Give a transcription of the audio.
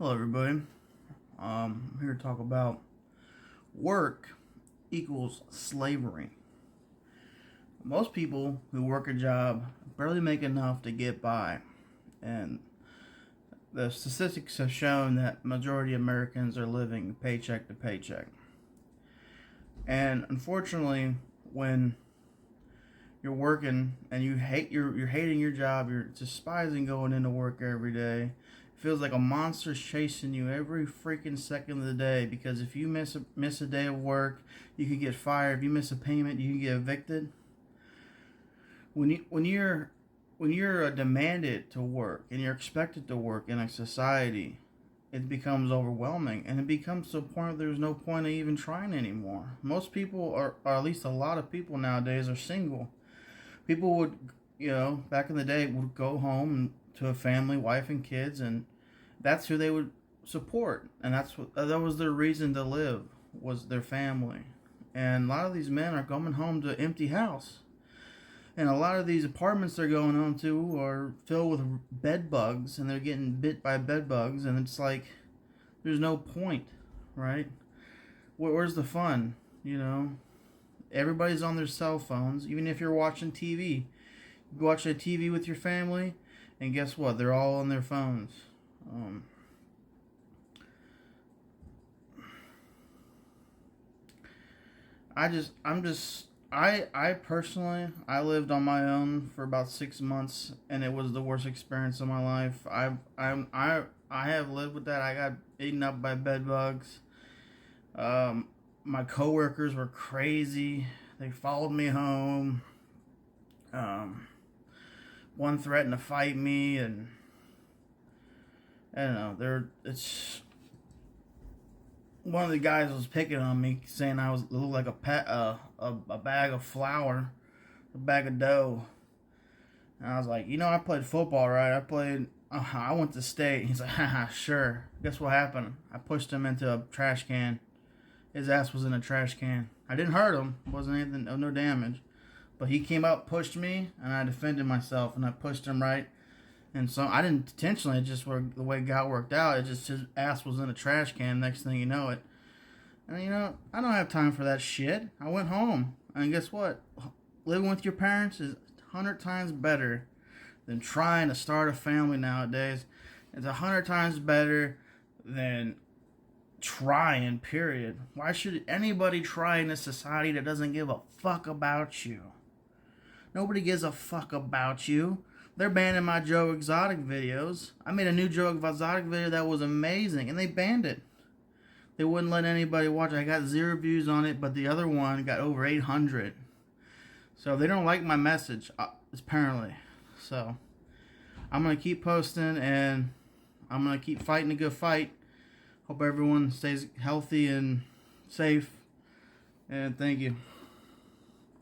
Hello, everybody. I'm here to talk about work equals slavery. Most people who work a job barely make enough to get by, and the statistics have shown that majority of Americans are living paycheck to paycheck. And unfortunately, when you're working and you're hating your job, you're despising going into work every day. Feels like a monster's chasing you every freaking second of the day, because if you miss a day of work, you can get fired. If you miss a payment, you can get evicted. When you're demanded to work and you're expected to work in a society, it becomes overwhelming, and it becomes to a point where there's no point of even trying anymore. Most people are, or at least a lot of people nowadays, are single. People would, back in the day, would go home to a family, wife and kids, and that's who they would support, and that was their reason to live, was their family. And a lot of these men are coming home to empty house, and a lot of these apartments they're going home to are filled with bed bugs, and they're getting bit by bed bugs, and it's like there's no point, right? Where's the fun? Everybody's on their cell phones. Even if you're watching TV, you watch a TV with your family, and guess what? They're all on their phones. I personally, I lived on my own for about 6 months, and it was the worst experience of my life. I have lived with that. I got eaten up by bed bugs. My coworkers were crazy. They followed me home. One threatened to fight me, and I don't know. It's one of the guys was picking on me, saying I looked like a bag of flour, a bag of dough. And I was like, I played football, right? I went to state. He's like, haha, sure. Guess what happened? I pushed him into a trash can. His ass was in a trash can. I didn't hurt him. It wasn't anything, no damage. But he came up, pushed me, and I defended myself, and I pushed him right. And so I didn't intentionally, it just the way God worked out. It just, his ass was in a trash can. Next thing you know it. And I don't have time for that shit. I went home. And guess what? Living with your parents is 100 times better than trying to start a family nowadays. It's 100 times better than trying, period. Why should anybody try in a society that doesn't give a fuck about you? Nobody gives a fuck about you. They're banning my Joe Exotic videos. I made a new Joe Exotic video that was amazing, and they banned it. They wouldn't let anybody watch it. I got 0 views on it, but the other one got over 800. So they don't like my message, apparently. So I'm going to keep posting, and I'm going to keep fighting a good fight. Hope everyone stays healthy and safe. And thank you.